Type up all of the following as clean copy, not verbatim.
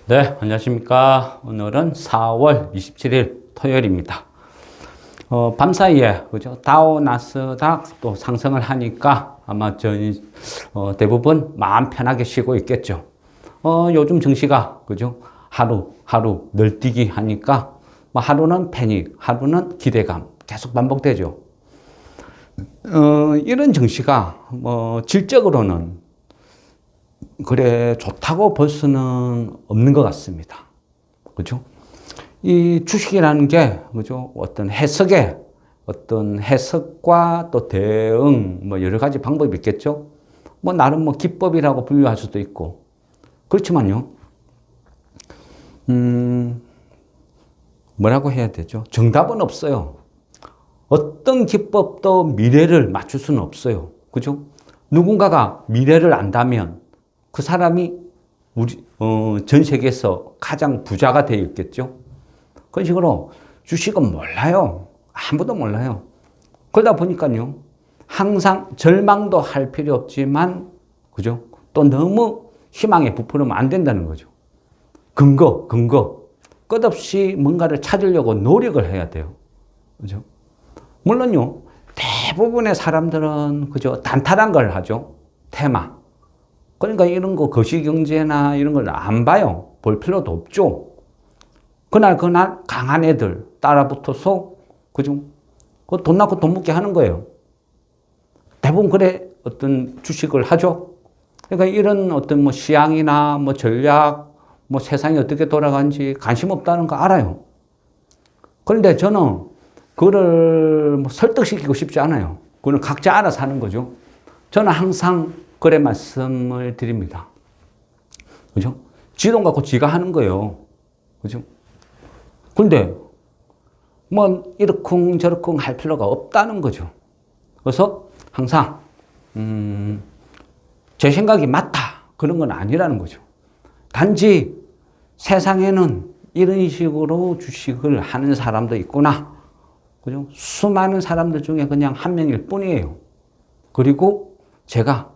네, 안녕하십니까. 오늘은 4월 27일 토요일입니다. 밤사이에, 그죠? 다우, 나스닥 또 상승을 하니까 아마 대부분 마음 편하게 쉬고 있겠죠. 요즘 증시가, 그죠? 하루 널뛰기 하니까 뭐 하루는 패닉, 하루는 기대감 계속 반복되죠. 이런 증시가 질적으로는 그래 좋다고 볼 수는 없는 것 같습니다. 그죠? 이 주식이라는 게 그죠? 어떤 해석과 또 대응 뭐 여러 가지 방법이 있겠죠. 뭐 나름 뭐 기법이라고 분류할 수도 있고 그렇지만요. 뭐라고 해야 되죠? 정답은 없어요. 어떤 기법도 미래를 맞출 수는 없어요. 그죠? 누군가가 미래를 안다면 그 사람이 전 세계에서 가장 부자가 되어 있겠죠. 그런 식으로 주식은 몰라요. 아무도 몰라요. 그러다 보니까요. 항상 절망도 할 필요 없지만, 그죠? 또 너무 희망에 부풀으면 안 된다는 거죠. 근거. 끝없이 뭔가를 찾으려고 노력을 해야 돼요. 그죠? 물론요. 대부분의 사람들은, 그죠? 단타란 걸 하죠. 테마. 그러니까 이런 거 거시경제나 이런 걸 안 봐요. 볼 필요도 없죠. 그날 강한 애들 따라붙어서 그죠? 돈 낳고 돈 먹게 하는 거예요. 대부분 그래 어떤 주식을 하죠. 그러니까 이런 어떤 뭐 시향이나 뭐 전략, 뭐 세상이 어떻게 돌아가는지 관심 없다는 거 알아요. 그런데 저는 그거를 뭐 설득시키고 싶지 않아요. 그거는 각자 알아서 하는 거죠. 저는 항상 그래 말씀을 드립니다. 그죠? 지 돈 갖고 지가 하는 거예요. 그죠? 근데 뭐 이러쿵저러쿵 할 필요가 없다는 거죠. 그래서 항상 제 생각이 맞다 그런 건 아니라는 거죠. 단지 세상에는 이런 식으로 주식을 하는 사람도 있구나. 그죠? 수많은 사람들 중에 그냥 한 명일 뿐이에요. 그리고 제가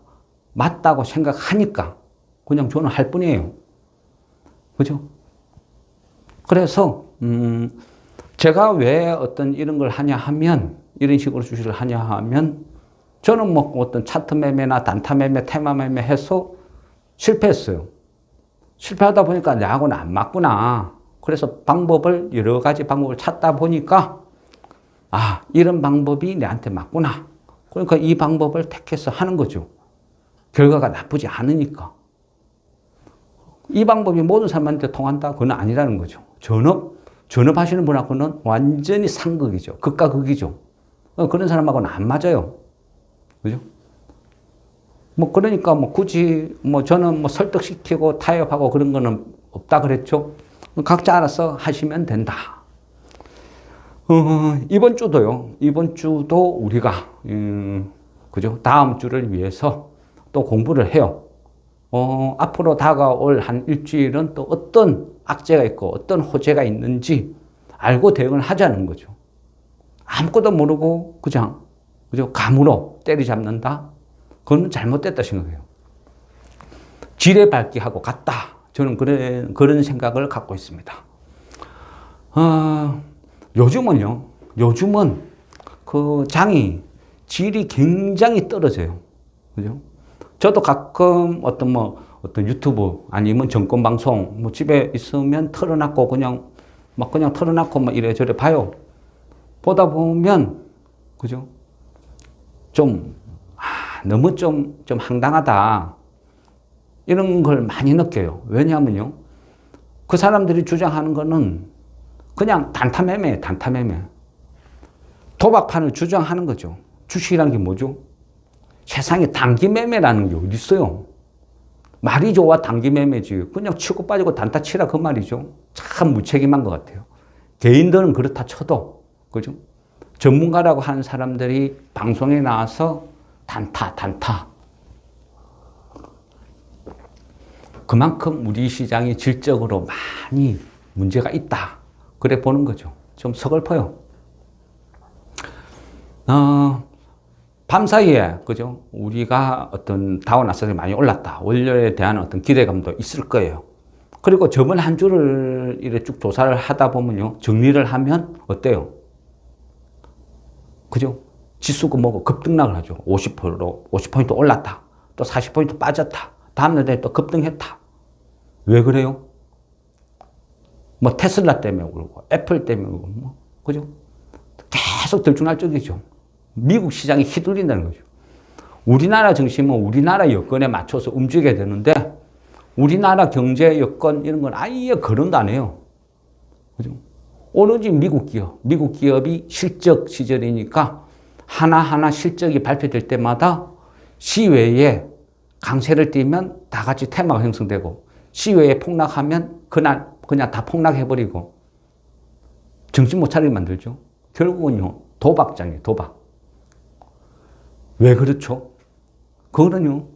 맞다고 생각하니까 그냥 저는 할 뿐이에요. 그죠? 그래서 제가 왜 어떤 이런 걸 하냐 하면 이런 식으로 주식을 하냐 하면 저는 뭐 어떤 차트 매매나 단타 매매, 테마 매매 해서 실패했어요. 실패하다 보니까 나하고는 안 맞구나. 그래서 여러 가지 방법을 찾다 보니까 이런 방법이 내한테 맞구나. 그러니까 이 방법을 택해서 하는 거죠. 결과가 나쁘지 않으니까. 이 방법이 모든 사람한테 통한다? 그건 아니라는 거죠. 전업하시는 분하고는 완전히 상극이죠. 극과 극이죠. 그런 사람하고는 안 맞아요. 그죠? 그러니까 굳이 저는 설득시키고 타협하고 그런 거는 없다 그랬죠. 각자 알아서 하시면 된다. 이번 주도 우리가, 그죠? 다음 주를 위해서 또 공부를 해요. 앞으로 다가올 한 일주일은 또 어떤 악재가 있고 어떤 호재가 있는지 알고 대응을 하자는 거죠. 아무것도 모르고 그죠? 감으로 때리잡는다? 그건 잘못됐다 생각해요. 지뢰밟기하고 같다. 저는 그런 생각을 갖고 있습니다. 요즘은 그 질이 굉장히 떨어져요. 그죠? 저도 가끔 어떤 유튜브 아니면 정권방송 집에 있으면 틀어놨고 그냥 틀어놨고 이래저래 봐요. 보다 보면, 그죠? 너무 좀 황당하다. 이런 걸 많이 느껴요. 왜냐하면요. 그 사람들이 주장하는 거는 그냥 단타 매매. 도박판을 주장하는 거죠. 주식이란 게 뭐죠? 세상에 단기 매매라는 게 어디 있어요? 말이 좋아 단기 매매지. 그냥 치고 빠지고 단타 치라 그 말이죠. 참 무책임한 것 같아요. 개인들은 그렇다 쳐도, 그죠? 전문가라고 하는 사람들이 방송에 나와서 단타. 그만큼 우리 시장이 질적으로 많이 문제가 있다. 그래 보는 거죠. 좀 서글퍼요. 밤사이에, 그죠? 우리가 어떤 다운 나스닥이 많이 올랐다. 원료에 대한 어떤 기대감도 있을 거예요. 그리고 저번 한 주를 이렇게 쭉 조사를 하다 보면요. 정리를 하면 어때요? 그죠? 지수가 뭐고 급등락을 하죠. 50포인트 올랐다. 또 40포인트 빠졌다. 다음날에 또 급등했다. 왜 그래요? 뭐 테슬라 때문에 그러고 애플 때문에 그러고 뭐 그죠? 계속 들쭉날쭉이죠. 미국 시장이 휘둘린다는 거죠. 우리나라 정신은 우리나라 여건에 맞춰서 움직여야 되는데 우리나라 경제 여건 이런 건 아예 거론도 안 해요. 그죠? 오로지 미국 기업이 실적 시절이니까 하나하나 실적이 발표될 때마다 시외에 강세를 띠면 다 같이 테마가 형성되고 시외에 폭락하면 그날 그냥 다 폭락해버리고 정신 못 차리게 만들죠. 결국은요, 도박장이에요, 도박. 왜 그렇죠? 그거는요,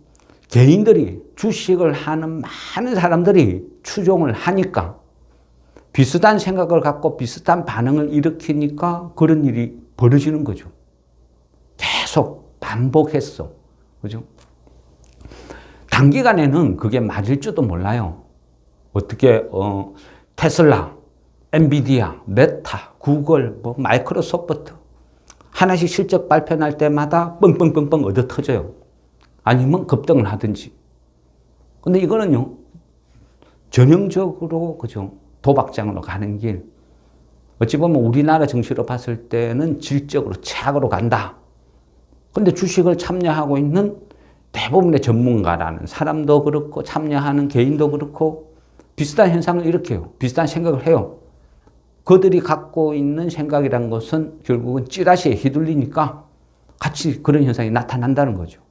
개인들이 주식을 하는 많은 사람들이 추종을 하니까 비슷한 생각을 갖고 비슷한 반응을 일으키니까 그런 일이 벌어지는 거죠. 계속 반복했어. 그죠? 단기간에는 그게 맞을지도 몰라요. 어떻게, 테슬라, 엔비디아, 메타, 구글, 뭐, 마이크로소프트. 하나씩 실적 발표 날 때마다 뻥뻥뻥뻥 얻어 터져요. 아니면 급등을 하든지. 근데 이거는요, 전형적으로, 그죠? 도박장으로 가는 길. 어찌 보면 우리나라 정시로 봤을 때는 질적으로 최악으로 간다. 근데 주식을 참여하고 있는 대부분의 전문가라는 사람도 그렇고 참여하는 개인도 그렇고 비슷한 현상을 일으켜요. 비슷한 생각을 해요. 그들이 갖고 있는 생각이란 것은 결국은 찌라시에 휘둘리니까 같이 그런 현상이 나타난다는 거죠.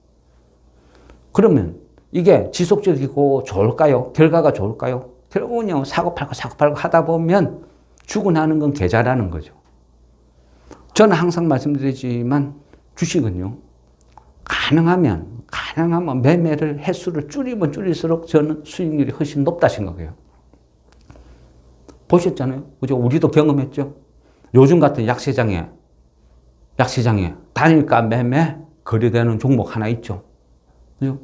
그러면 이게 지속적이고 좋을까요? 결과가 좋을까요? 결국은요, 사고팔고 하다 보면 죽어나는 건 계좌라는 거죠. 저는 항상 말씀드리지만 주식은요, 가능하면 매매를 횟수를 줄이면 줄일수록 저는 수익률이 훨씬 높다 생각해요. 보셨잖아요. 그죠? 우리도 경험했죠. 요즘 같은 약세장에 단일가 매매 거래되는 종목 하나 있죠. 그죠?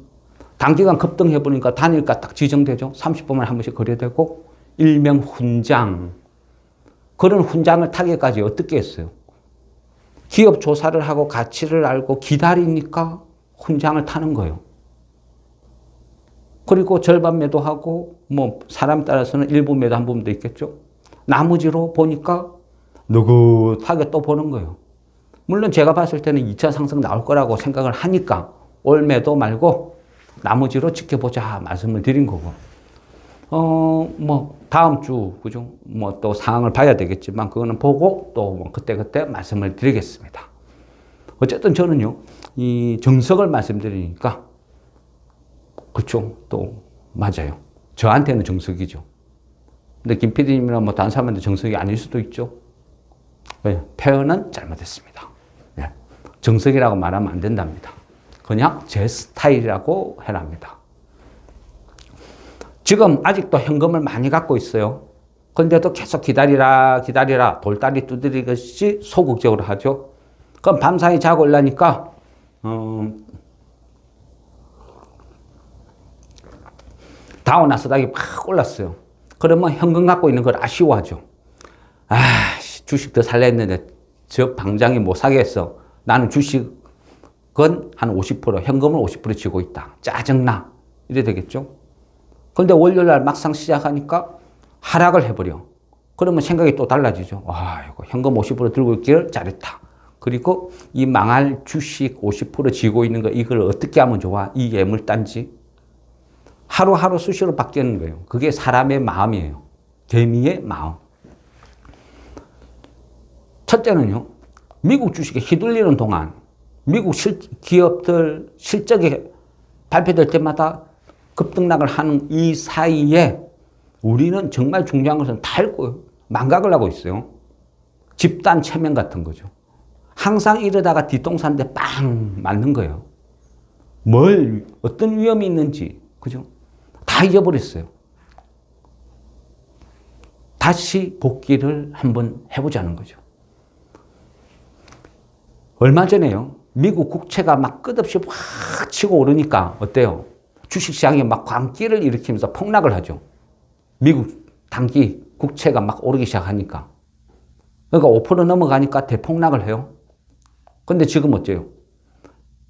단기간 급등해보니까 단일가 딱 지정되죠. 30분만 한 번씩 거래되고, 일명 훈장. 그런 훈장을 타기까지 어떻게 했어요? 기업 조사를 하고 가치를 알고 기다리니까 훈장을 타는 거예요. 그리고 절반 매도하고, 뭐, 사람 따라서는 일부 매도한 부분도 있겠죠. 나머지로 보니까 느긋하게 또 보는 거예요. 물론 제가 봤을 때는 2차 상승 나올 거라고 생각을 하니까 올 매도 말고 나머지로 지켜보자 말씀을 드린 거고. 뭐, 다음 주, 그죠? 뭐, 또 상황을 봐야 되겠지만, 그거는 보고 또 뭐 그때 말씀을 드리겠습니다. 어쨌든 저는요, 이 정석을 말씀드리니까, 그쵸? 또, 맞아요. 저한테는 정석이죠. 근데 김 PD님이나 뭐 다른 사람한테 정석이 아닐 수도 있죠. 왜? 표현은 잘못했습니다. 네. 정석이라고 말하면 안 된답니다. 그냥 제 스타일이라고 해랍니다. 지금 아직도 현금을 많이 갖고 있어요. 그런데도 계속 기다리라 돌다리 두드리듯이 소극적으로 하죠. 그럼 밤사이 자고 일라니까 다우 나스닥이 팍 올랐어요. 그러면 현금 갖고 있는 걸 아쉬워하죠. 아, 주식 더 살려 했는데 저 방장이 못 사겠어. 나는 주식은 한 50%, 현금을 50% 쥐고 있다. 짜증나. 이래 되겠죠. 그런데 월요일날 막상 시작하니까 하락을 해버려. 그러면 생각이 또 달라지죠. 아, 이거 현금 50% 들고 있기를 잘했다. 그리고 이 망할 주식 50% 쥐고 있는 거 이걸 어떻게 하면 좋아? 이 예물단지. 하루하루 수시로 바뀌는 거예요. 그게 사람의 마음이에요. 개미의 마음. 첫째는요, 미국 주식에 휘둘리는 동안 미국 기업들 실적이 발표될 때마다 급등락을 하는 이 사이에 우리는 정말 중요한 것은 다 읽고 망각을 하고 있어요. 집단 체면 같은 거죠. 항상 이러다가 뒷동산인데 빵 맞는 거예요. 어떤 위험이 있는지, 그죠? 다 잊어버렸어요. 다시 복귀를 한번 해보자는 거죠. 얼마 전에요. 미국 국채가 막 끝없이 확 치고 오르니까 어때요? 주식시장이 막 광기를 일으키면서 폭락을 하죠. 미국 단기 국채가 막 오르기 시작하니까. 그러니까 5% 넘어가니까 대폭락을 해요. 근데 지금 어째요?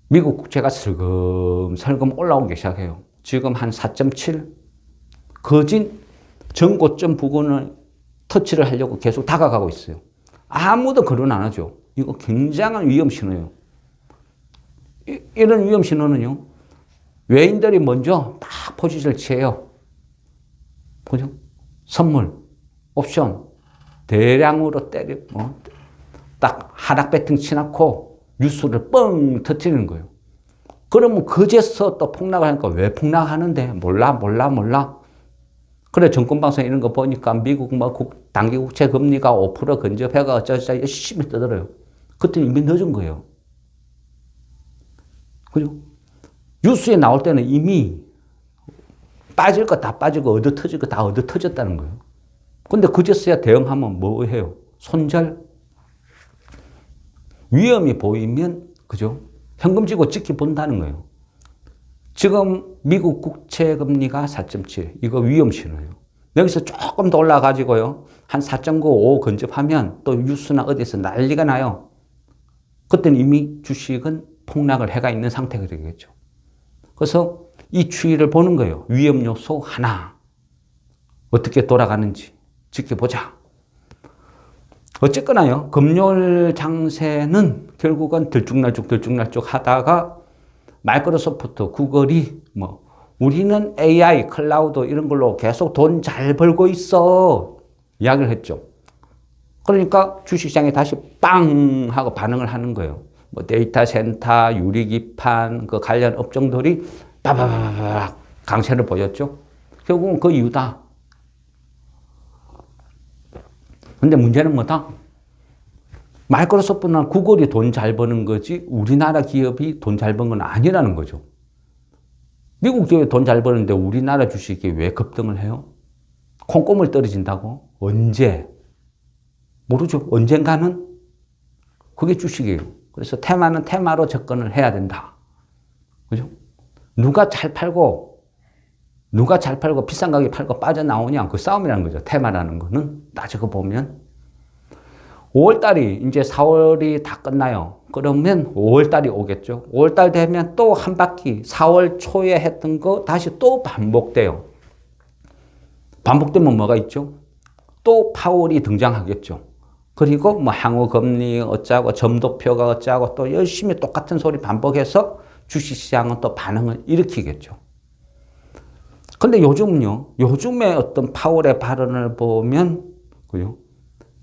미국 국채가 슬금슬금 올라오기 시작해요. 지금 한 4.7. 거진 전고점 부근을 터치를 하려고 계속 다가가고 있어요. 아무도 거론 안 하죠. 이거 굉장한 위험 신호예요. 이런 위험 신호는요, 외인들이 먼저 다 포지션을 취해요. 그죠? 선물, 옵션, 대량으로 딱 하락 배팅 치놓고 뉴스를 뻥 터뜨리는 거예요. 그러면 그제서 또 폭락을 하니까 왜 폭락하는데? 몰라. 그래, 정권방송 이런 거 보니까 미국 단기 국채 금리가 5% 근접해가 어쩌자 열심히 떠들어요. 그때 이미 늦은 거예요. 그죠? 뉴스에 나올 때는 이미 빠질 거 다 빠지고 얻어 터질 거 다 얻어 터졌다는 거예요. 근데 그제서야 대응하면 뭐 해요? 손절. 위험이 보이면, 그죠? 현금 쥐고 지켜본다는 거예요. 지금 미국 국채 금리가 4.7. 이거 위험 신호예요. 여기서 조금 더 올라가지고요. 한 4.9, 5 근접하면 또 뉴스나 어디서 난리가 나요. 그때는 이미 주식은 폭락을 해가 있는 상태가 되겠죠. 그래서 이 추이를 보는 거예요. 위험 요소 하나. 어떻게 돌아가는지 지켜보자. 어쨌거나요, 금요일 장세는 결국은 들쭉날쭉 하다가 마이크로소프트, 구글이 우리는 AI, 클라우드 이런 걸로 계속 돈 잘 벌고 있어 이야기를 했죠. 그러니까 주식시장에 다시 빵 하고 반응을 하는 거예요. 데이터 센터, 유리기판 그 관련 업종들이 빠바바박 강세를 보였죠. 결국은 그 이유다. 근데 문제는 뭐다? 마이크로소프트나 구글이 돈 잘 버는 거지 우리나라 기업이 돈 잘 번 건 아니라는 거죠. 미국 기업이 돈 잘 버는데 우리나라 주식이 왜 급등을 해요? 콩고물 떨어진다고? 언제? 모르죠. 언젠가는 그게 주식이에요. 그래서 테마는 테마로 접근을 해야 된다. 그죠? 누가 잘 팔고 비싼 가격에 팔고 빠져나오냐 그 싸움이라는 거죠. 테마라는 거는 따지고 보면 5월달이 이제 4월이 다 끝나요. 그러면 5월달이 오겠죠. 5월달 되면 또 한 바퀴 4월 초에 했던 거 다시 또 반복돼요. 반복되면 뭐가 있죠? 또 파월이 등장하겠죠. 그리고 향후 금리 어쩌고 점도표가 어쩌고 또 열심히 똑같은 소리 반복해서 주식시장은 또 반응을 일으키겠죠. 근데 요즘은요, 요즘에 어떤 파월의 발언을 보면, 그요?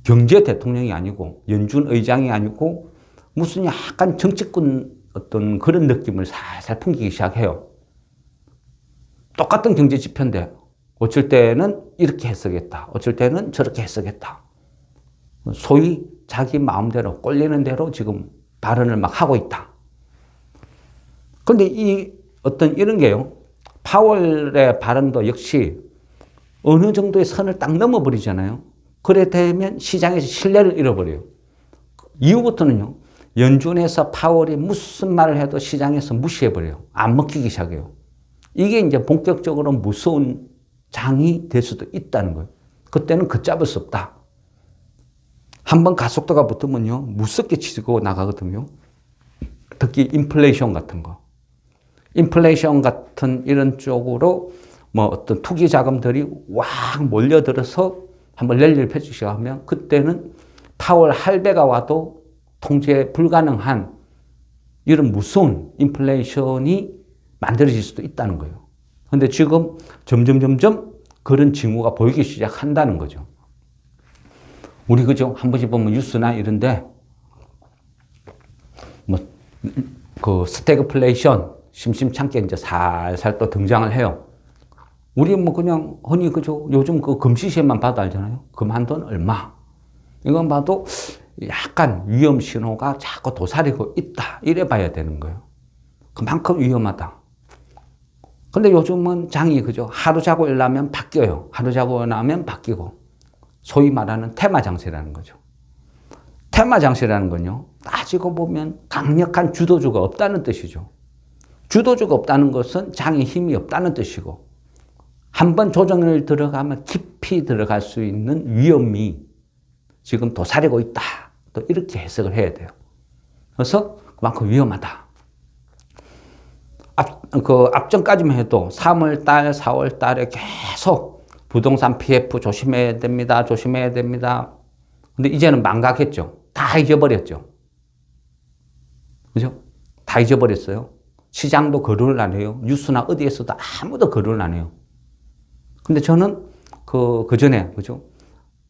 경제 대통령이 아니고, 연준 의장이 아니고, 무슨 약간 정치꾼 어떤 그런 느낌을 살살 풍기기 시작해요. 똑같은 경제 지표인데, 어쩔 때는 이렇게 해석했다. 어쩔 때는 저렇게 해석했다. 소위 자기 마음대로 꼴리는 대로 지금 발언을 막 하고 있다. 근데 이 어떤 이런 게요. 파월의 발언도 역시 어느 정도의 선을 딱 넘어버리잖아요. 그래 되면 시장에서 신뢰를 잃어버려요. 이후부터는요. 연준에서 파월이 무슨 말을 해도 시장에서 무시해버려요. 안 먹히기 시작해요. 이게 이제 본격적으로 무서운 장이 될 수도 있다는 거예요. 그때는 걷잡을 수 없다. 한번 가속도가 붙으면요. 무섭게 치고 나가거든요. 특히 인플레이션 같은 거. 인플레이션 같은 이런 쪽으로 어떤 투기 자금들이 확 몰려들어서 한번 랠리를 펼치기 시작하면 그때는 파월 할배가 와도 통제 불가능한 이런 무서운 인플레이션이 만들어질 수도 있다는 거예요. 그런데 지금 점점 그런 징후가 보이기 시작한다는 거죠. 우리 그죠? 한 번씩 보면 뉴스나 이런데 그 스태그플레이션 심심찮게 이제 살살 또 등장을 해요. 우리 그냥 흔히 그죠? 요즘 그 금시시에만 봐도 알잖아요. 금 한 돈 얼마. 이건 봐도 약간 위험 신호가 자꾸 도사리고 있다. 이래 봐야 되는 거예요. 그만큼 위험하다. 근데 요즘은 장이 그죠? 하루 자고 일어나면 바뀌어요. 하루 자고 일어나면 바뀌고. 소위 말하는 테마 장세라는 거죠. 테마 장세라는 건요. 따지고 보면 강력한 주도주가 없다는 뜻이죠. 주도주가 없다는 것은 장에 힘이 없다는 뜻이고 한번 조정을 들어가면 깊이 들어갈 수 있는 위험이 지금 도사리고 있다. 또 이렇게 해석을 해야 돼요. 그래서 그만큼 위험하다. 앞전까지만 해도 3월달, 4월달에 계속 부동산 PF 조심해야 됩니다. 조심해야 됩니다. 근데 이제는 망각했죠. 다 잊어버렸죠. 그죠? 다 잊어버렸어요. 시장도 거론을 안 해요. 뉴스나 어디에서도 아무도 거론을 안 해요. 근데 저는 그 전에, 그죠?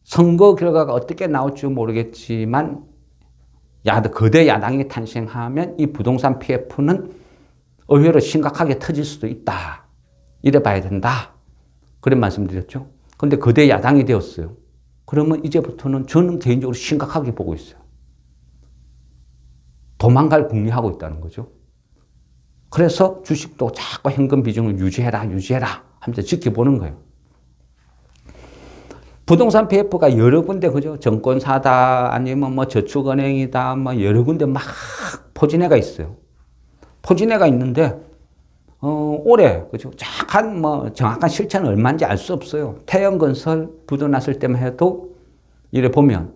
선거 결과가 어떻게 나올지 모르겠지만, 거대 야당이 탄생하면 이 부동산 PF는 의외로 심각하게 터질 수도 있다. 이래 봐야 된다. 그런 말씀 드렸죠. 근데 거대 야당이 되었어요. 그러면 이제부터는 저는 개인적으로 심각하게 보고 있어요. 도망갈 궁리하고 있다는 거죠. 그래서 주식도 자꾸 현금 비중을 유지해라 하면서 지켜보는 거예요. 부동산 PF가 여러 군데, 그죠? 증권사다, 아니면 뭐 저축은행이다, 뭐 여러 군데 막 포진해가 있어요. 포진해가 있는데, 올해, 그죠? 정확한 실체는 얼마인지 알 수 없어요. 태영건설 부도 났을 때만 해도, 이래 보면,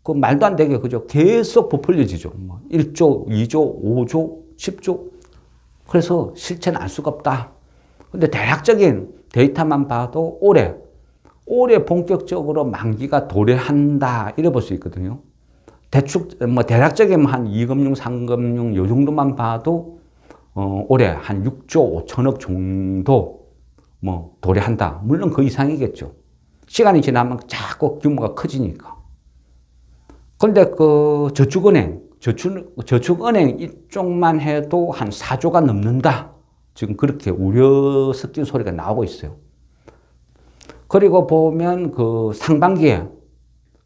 그 말도 안 되게, 그죠? 계속 부풀려지죠. 뭐 1조, 2조, 5조, 10조. 그래서 실체는 알 수가 없다. 근데 대략적인 데이터만 봐도 올해 본격적으로 만기가 도래한다. 이래 볼 수 있거든요. 대략적인 한 2금융, 3금융, 요 정도만 봐도, 올해 한 6조 5천억 정도, 도래한다. 물론 그 이상이겠죠. 시간이 지나면 자꾸 규모가 커지니까. 그런데 저축은행 이쪽만 해도 한 4조가 넘는다. 지금 그렇게 우려 섞인 소리가 나오고 있어요. 그리고 보면 상반기에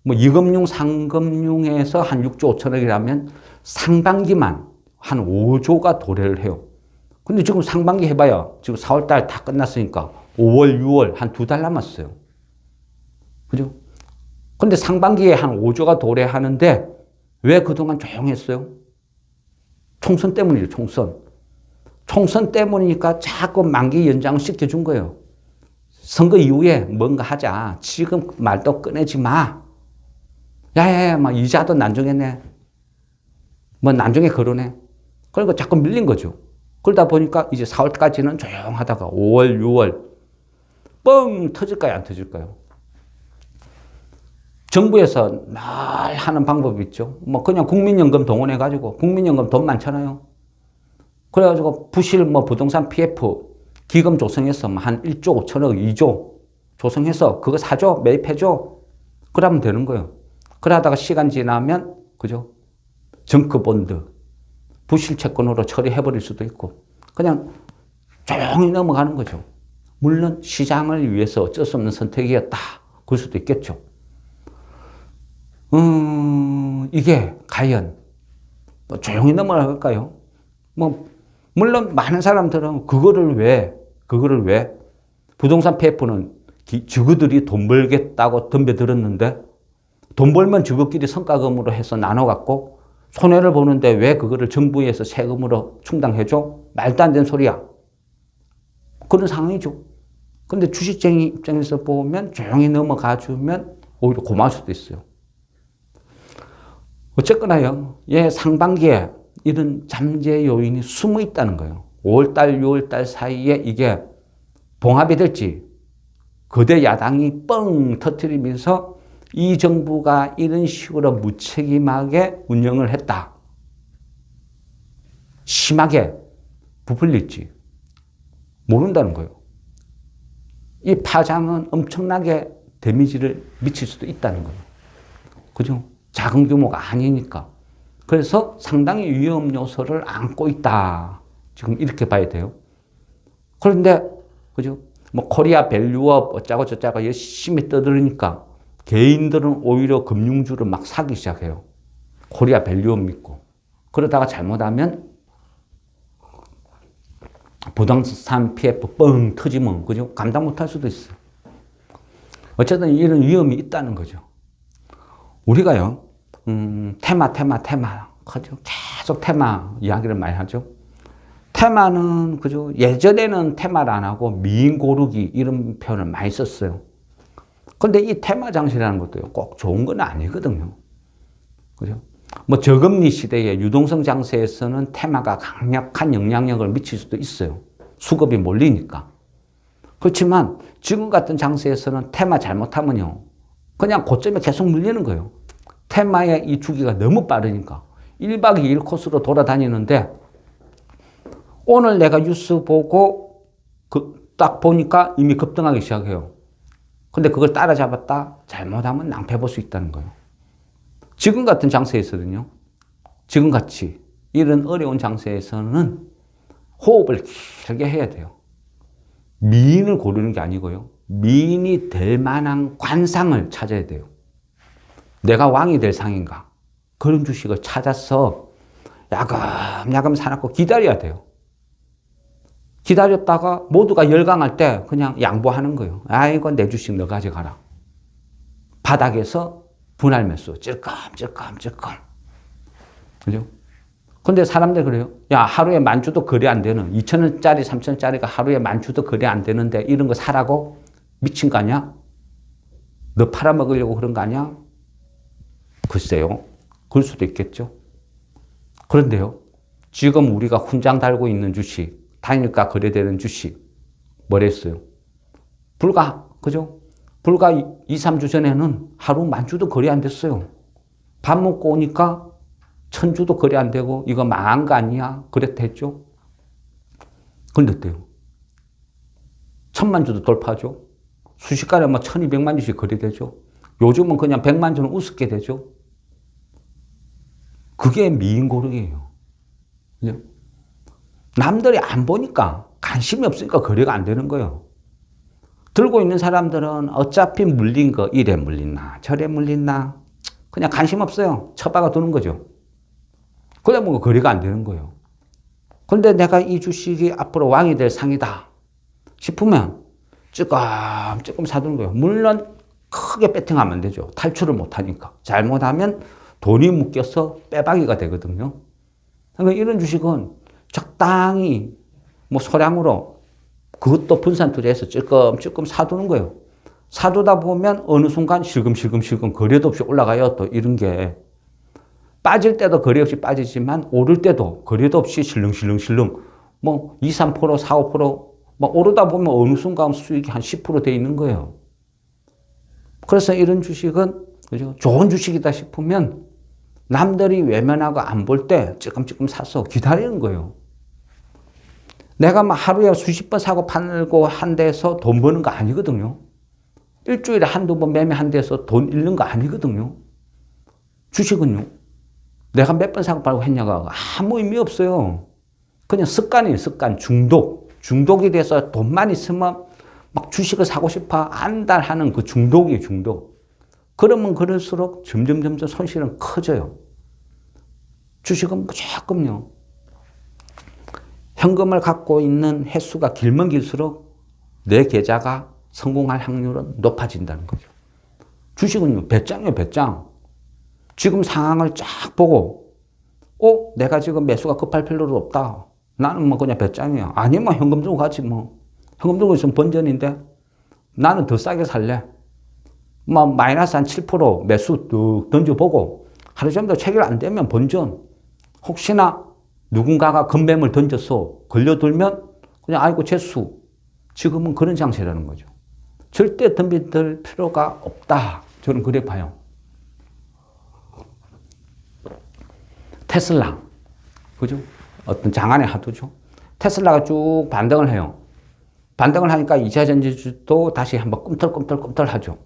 2금융, 3금융에서 한 6조 5천억이라면 상반기만 한 5조가 도래를 해요. 근데 지금 상반기 해봐야 지금 4월달 다 끝났으니까 5월, 6월 한 2달 남았어요. 그죠? 근데 상반기에 한 5조가 도래하는데 왜 그동안 조용했어요? 총선 때문이죠, 총선. 총선 때문이니까 자꾸 만기 연장을 시켜준 거예요. 선거 이후에 뭔가 하자. 지금 말도 꺼내지 마. 야야야, 막 이자도 난중했네. 난중에 거론해. 그러니까 자꾸 밀린 거죠. 그러다 보니까 이제 4월까지는 조용하다가 5월, 6월 뻥 터질까요, 안 터질까요? 정부에서 늘 하는 방법이 있죠. 그냥 국민연금 동원해가지고, 국민연금 돈 많잖아요. 그래가지고 부실 부동산 PF 기금 조성해서 한 1조 5천억, 2조 조성해서 그거 사줘, 매입해줘. 그러면 되는 거예요. 그러다가 시간 지나면, 그죠? 정크본드, 부실 채권으로 처리해버릴 수도 있고, 그냥 조용히 넘어가는 거죠. 물론 시장을 위해서 어쩔 수 없는 선택이었다. 그럴 수도 있겠죠. 이게 과연 조용히 넘어갈까요? 물론 많은 사람들은 그거를 왜 부동산 PF는 저거들이 돈 벌겠다고 덤벼들었는데 돈 벌면 저거끼리 성과금으로 해서 나눠갖고 손해를 보는데 왜 그거를 정부에서 세금으로 충당해줘? 말도 안 되는 소리야. 그런 상황이죠. 근데 주식쟁이 입장에서 보면 조용히 넘어가주면 오히려 고마울 수도 있어요. 어쨌거나요, 상반기에 이런 잠재 요인이 숨어 있다는 거예요. 5월달, 6월달 사이에 이게 봉합이 될지, 거대 야당이 뻥 터뜨리면서 이 정부가 이런 식으로 무책임하게 운영을 했다. 심하게 부풀릴지 모른다는 거예요. 이 파장은 엄청나게 데미지를 미칠 수도 있다는 거예요. 그죠? 작은 규모가 아니니까. 그래서 상당히 위험 요소를 안고 있다. 지금 이렇게 봐야 돼요. 그런데, 그죠? 코리아 밸류업 어쩌고 저쩌고 열심히 떠들으니까 개인들은 오히려 금융주를 막 사기 시작해요. 코리아 밸류업 믿고. 그러다가 잘못하면 부동산 PF 뻥 터지면, 그죠? 감당 못할 수도 있어요. 어쨌든 이런 위험이 있다는 거죠. 우리가요, 테마. 그죠? 계속 테마 이야기를 많이 하죠. 테마는, 그죠? 예전에는 테마를 안 하고 미인 고르기 이런 표현을 많이 썼어요. 근데 이 테마 장치라는 것도요, 꼭 좋은 건 아니거든요. 그죠? 뭐 저금리 시대에 유동성 장세에서는 테마가 강력한 영향력을 미칠 수도 있어요. 수급이 몰리니까. 그렇지만 지금 같은 장세에서는 테마 잘못하면요, 그냥 고점에 계속 물리는 거예요. 테마의 이 주기가 너무 빠르니까. 1박 2일 코스로 돌아다니는데 오늘 내가 뉴스 보고 딱 보니까 이미 급등하기 시작해요. 근데 그걸 따라잡았다 잘못하면 낭패 볼 수 있다는 거예요. 지금 같은 장세에서는요, 지금같이 이런 어려운 장세에서는 호흡을 길게 해야 돼요. 미인을 고르는 게 아니고요, 미인이 될 만한 관상을 찾아야 돼요. 내가 왕이 될 상인가? 그런 주식을 찾아서 야금야금 사놓고 기다려야 돼요. 기다렸다가 모두가 열광할 때 그냥 양보하는 거예요. 아이고, 내 주식 너 가져가라. 바닥에서 분할 매수, 찔끔찔끔찔끔. 그죠? 근데 사람들 그래요. 야, 하루에 10,000주도 거래 안 되는, 2,000원짜리, 3,000원짜리가 하루에 10,000주도 거래 안 되는데 이런 거 사라고? 미친 거 아니야? 너 팔아먹으려고 그런 거 아니야? 글쎄요. 그럴 수도 있겠죠. 그런데요, 지금 우리가 훈장 달고 있는 주식, 단일가 거래되는 주식, 뭐랬어요? 그죠? 불과 2, 3주 전에는 하루 10,000주도 거래 안 됐어요. 밥 먹고 오니까 1,000주도 거래 안 되고, 이거 망한 거 아니야? 그랬댔죠? 근데 어때요? 1,000,000주도 돌파하죠? 순식간에 1,200만 주씩 거래되죠? 요즘은 그냥 100만 주는 우습게 되죠? 그게 미인 고르기예요. 그죠? 남들이 안 보니까, 관심이 없으니까 거래가 안 되는 거예요. 들고 있는 사람들은 어차피 물린 거, 이래 물린나, 저래 물린나, 그냥 관심 없어요. 처박아 두는 거죠. 그러다 보면 거래가 안 되는 거예요. 그런데 내가 이 주식이 앞으로 왕이 될 상이다 싶으면 조금 사두는 거예요. 물론 크게 배팅하면 안 되죠. 탈출을 못 하니까. 잘못하면 돈이 묶여서 빼박이가 되거든요. 그러니까 이런 주식은 적당히 소량으로, 그것도 분산 투자해서 찔끔찔끔 사두는 거예요. 사두다 보면 어느 순간 실금실금 거래도 없이 올라가요. 또 이런 게 빠질 때도 거래 없이 빠지지만 오를 때도 거래도 없이 실렁실렁 2, 3%, 4, 5% 오르다 보면 어느 순간 수익이 한 10% 돼 있는 거예요. 그래서 이런 주식은, 그죠? 좋은 주식이다 싶으면 남들이 외면하고 안 볼 때 찔끔찔끔 사서 기다리는 거예요. 내가 하루에 수십 번 사고 팔고 한 데서 돈 버는 거 아니거든요. 일주일에 한두 번 매매한 데서 돈 잃는 거 아니거든요. 주식은요, 내가 몇 번 사고 팔고 했냐가 아무 의미 없어요. 그냥 습관이에요. 습관, 중독이 돼서 돈만 있으면 주식을 사고 싶어 안달하는 그 중독이에요. 중독. 그러면 그럴수록 점점 손실은 커져요. 주식은 무조건요, 현금을 갖고 있는 횟수가 길면 길수록 내 계좌가 성공할 확률은 높아진다는 거죠. 주식은요, 배짱이에요, 배짱. 지금 상황을 쫙 보고, 내가 지금 매수가 급할 필요도 없다. 나는 그냥 배짱이야. 아니면 현금 들고 가지 현금 들고 있으면 번전인데 나는 더 싸게 살래. 마이너스 한 7% 매수 뚝 던져보고 하루 정도 체결 안 되면 번전. 혹시나 누군가가 금매물 던져서 걸려들면 그냥 아이고 재수. 지금은 그런 장세라는 거죠. 절대 덤비들 필요가 없다. 저는 그래 봐요. 테슬라, 그죠? 어떤 장안의 화두죠. 테슬라가 쭉 반등을 해요. 반등을 하니까 이차전지주도 다시 한번 꿈틀꿈틀 하죠.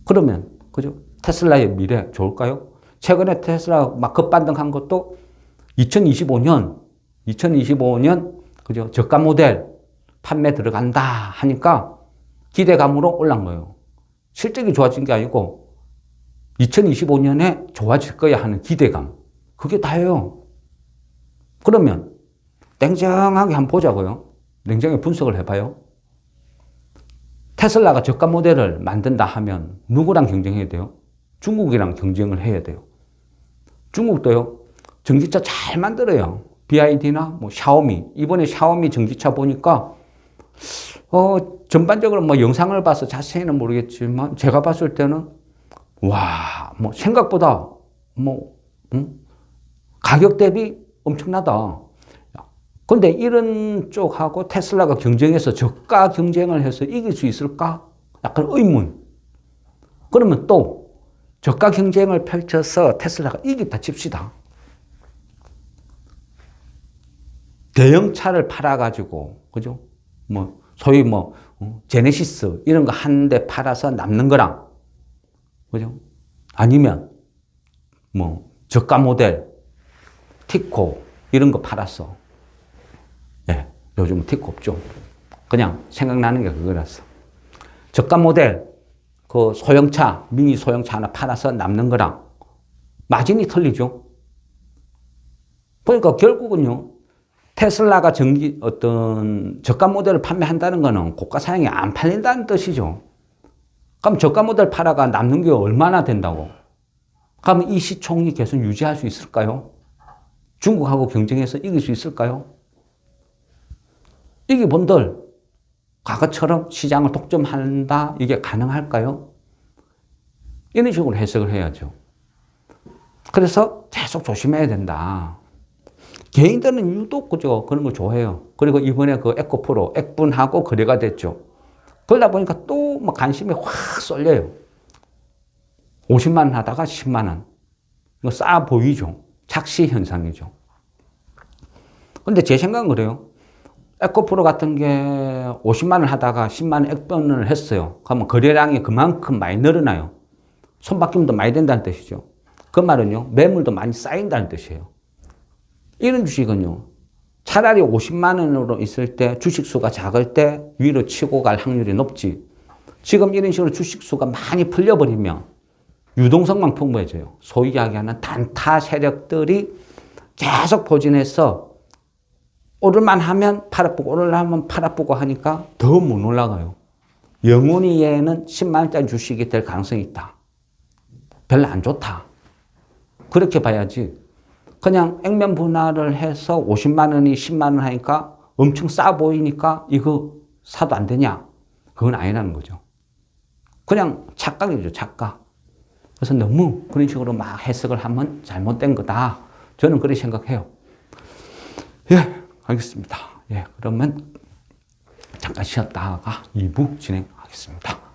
그러면, 그죠? 테슬라의 미래 좋을까요? 최근에 테슬라 급반등한 것도 2025년, 그죠? 저가 모델 판매 들어간다 하니까 기대감으로 올라간 거예요. 실적이 좋아진 게 아니고 2025년에 좋아질 거야 하는 기대감. 그게 다예요. 그러면 냉정하게 한번 보자고요. 냉정하게 분석을 해봐요. 테슬라가 저가 모델을 만든다 하면 누구랑 경쟁해야 돼요? 중국이랑 경쟁을 해야 돼요. 중국도요, 전기차 잘 만들어요. BYD나 뭐 샤오미, 이번에 샤오미 전기차 보니까 전반적으로 뭐 영상을 봐서 자세히는 모르겠지만 제가 봤을 때는 와, 뭐 생각보다 뭐 가격 대비 엄청나다. 근데 이런 쪽하고 테슬라가 경쟁해서 저가 경쟁을 해서 이길 수 있을까? 약간 의문. 그러면 또 저가 경쟁을 펼쳐서 테슬라가 이겼다 칩시다. 대형차를 팔아가지고, 그죠? 뭐, 소위 뭐, 제네시스 이런 거 한 대 팔아서 남는 거랑, 그죠? 아니면, 뭐, 저가 모델, 티코 이런 거 팔았어. 예, 요즘은 티코 없죠. 그냥 생각나는 게 그거라서. 저가 모델, 그 소형차, 미니 소형차 하나 팔아서 남는 거랑 마진이 틀리죠. 그러니까 결국은요, 테슬라가 어떤 저가 모델을 판매한다는 거는 고가 사양이 안 팔린다는 뜻이죠. 그럼 저가 모델 팔아가 남는 게 얼마나 된다고? 그럼 이 시총이 계속 유지할 수 있을까요? 중국하고 경쟁해서 이길 수 있을까요? 이게 본들 과거처럼 시장을 독점한다, 이게 가능할까요? 이런 식으로 해석을 해야죠. 그래서 계속 조심해야 된다. 개인들은 유독 그죠, 그런 거 좋아해요. 그리고 이번에 그 에코프로 액분하고 거래가 됐죠. 그러다 보니까 또 막 관심이 확 쏠려요. 50만 원 하다가 10만 원. 이거 싸 보이죠. 착시 현상이죠. 근데 제 생각은 그래요. 에코프로 같은 게 50만 원 하다가 10만 원 액변을 했어요. 그러면 거래량이 그만큼 많이 늘어나요. 손바뀜도 많이 된다는 뜻이죠. 그 말은요, 매물도 많이 쌓인다는 뜻이에요. 이런 주식은요, 차라리 50만 원으로 있을 때 주식수가 작을 때 위로 치고 갈 확률이 높지. 지금 이런 식으로 주식수가 많이 풀려버리면 유동성만 풍부해져요. 소위 이야기하는 단타 세력들이 계속 포진해서 오를만 하면 팔 아프고 오를만 팔 아프고 하니까 더 못 올라가요. 영원히 얘는 10만 원짜리 주식이 될 가능성이 있다. 별로 안 좋다. 그렇게 봐야지. 그냥 액면 분할을 해서 50만 원이 10만 원 하니까 엄청 싸 보이니까 이거 사도 안 되냐? 그건 아니라는 거죠. 그냥 착각이죠, 착각. 그래서 너무 그런 식으로 막 해석을 하면 잘못된 거다. 저는 그렇게 생각해요. 예, 알겠습니다. 예, 그러면 잠깐 쉬었다가 2부 진행하겠습니다.